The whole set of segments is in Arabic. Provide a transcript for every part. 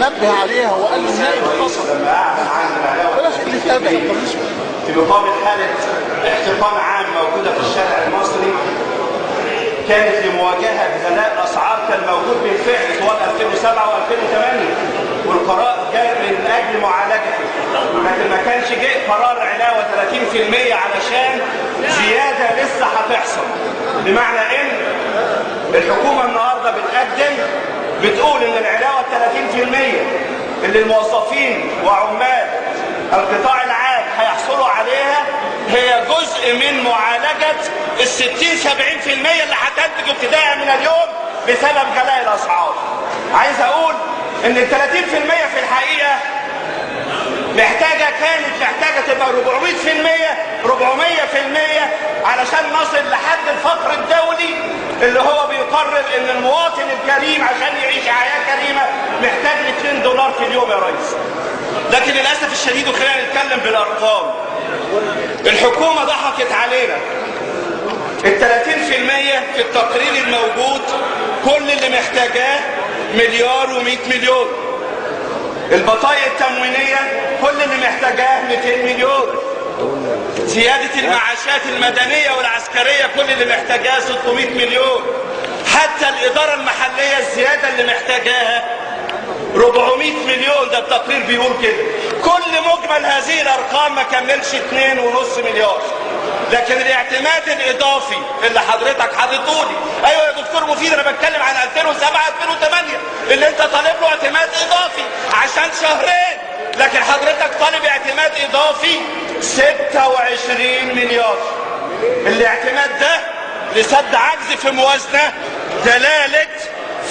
نبه عليها وقال النائب اتصل بلاش اللي تابع في مقابل حالة احتقان عام موجودة في الشارع المصري كانت لمواجهة غلاء أسعار كان موجود بالفعل طوال 2007 و2008 والقرار جاء من أجل معالجته، لكن ما كانش جاء قرار علاوة 30% علشان زيادة لسه هتحصل. بمعنى إن الحكومة النهاردة بتقول إن العلاوة 30% اللي الموظفين وعمال القطاع العام هيحصلوا عليها هي جزء من معالجة ال60-70% اللي هتنتج ابتداء من اليوم بسبب غلاء الأسعار. عايز أقول إن ال 30% في الحقيقة كانت محتاجة تبقى 400% علشان نصل لحد الفقر الدولي اللي هو بيقرر إن المواطن الكريم عشان يعيش حياة كريمة محتاج $2 في اليوم يا ريس. لكن للأسف الشديد وخلينا نتكلم بالأرقام، الحكومة ضحكت علينا. ال 30% في التقرير الموجود كل اللي محتاجاه $1,100,000,000. البطايق التموينية كل اللي محتاجاه 200 مليون. زيادة المعاشات المدنية والعسكرية كل اللي محتاجاه 600 مليون. حتى الإدارة المحلية الزيادة اللي محتاجاها 400 مليون. ده التقرير بيقول كده. كل مجمل هذه الأرقام ما كملش 2.5 مليار. لكن الاعتماد الإضافي اللي حضرتك حاططولي، أيوة يا دكتور مفيد أنا بتكلم عن 2007-2008 اللي أنت طالب له اعتماد إضافي عشان شهرين، لكن حضرتك طالب اعتماد إضافي 26 مليار. الاعتماد ده لسد عجز في موازنة دلالة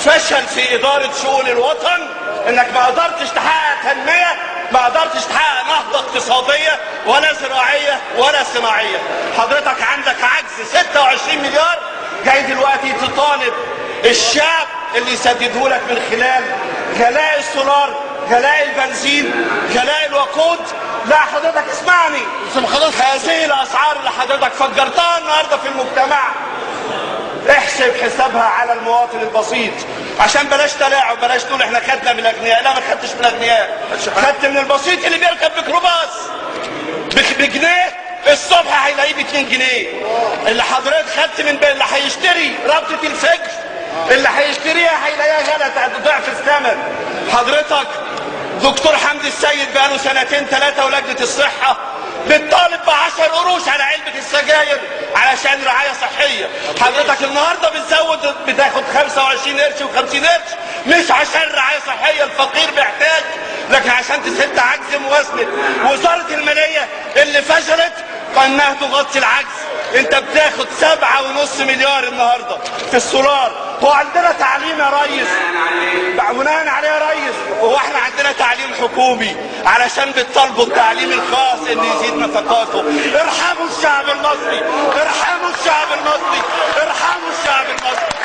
فشل في إدارة شؤون الوطن، إنك ما قدرتش تحقق تنمية، ما قدرتش تحقق نهضة اقتصادية ولا زراعية ولا صناعية. حضرتك عندك عجز 26 مليار، جاي دلوقتي تطالب الشعب اللي يسدده لك من خلال غلاء السولار، غلاء البنزين، غلاء الوقود. لا حضرتك اسمعني، هذه الأسعار اللي حضرتك فجرتها النهارده في المجتمع احسب حسابها على المواطن البسيط، عشان بلاش تلاعب، بلاش تقول احنا خدنا من الاغنياء. لا ما خدتش من الاغنياء، خدت من البسيط اللي بيركب ميكروباص بجنيه الصبح هيلاقيه ب2 جنيه. اللي حضرتك خدت من اللي هيشتري رابطة الفجر اللي هيشتريها هيلاقيها غلت ضعف الثمن. حضرتك دكتور حمدي السيد بقاله 2-3 ولجنة الصحة بتطالب ب10 قروش على علبة السجاير علشان رعاية صحية. حضرتك النهاردة بتاخد 25 قرش و50 قرش مش عشان رعاية صحية، الفقير محتاج، لكن عشان تسد عجز موازنة. وزارة المالية اللي فشلت انها تغطي العجز. انت بتاخد 7.5 مليار النهاردة في السولار. هو عندنا تعليم يا ريس؟ بناء عليه يا ريس، هو احنا عندنا تعليم حكومي علشان بتطالبوا التعليم الخاص ان يزيد نفقاته؟ ارحموا الشعب المصري، ارحموا الشعب المصري، ارحموا الشعب المصري.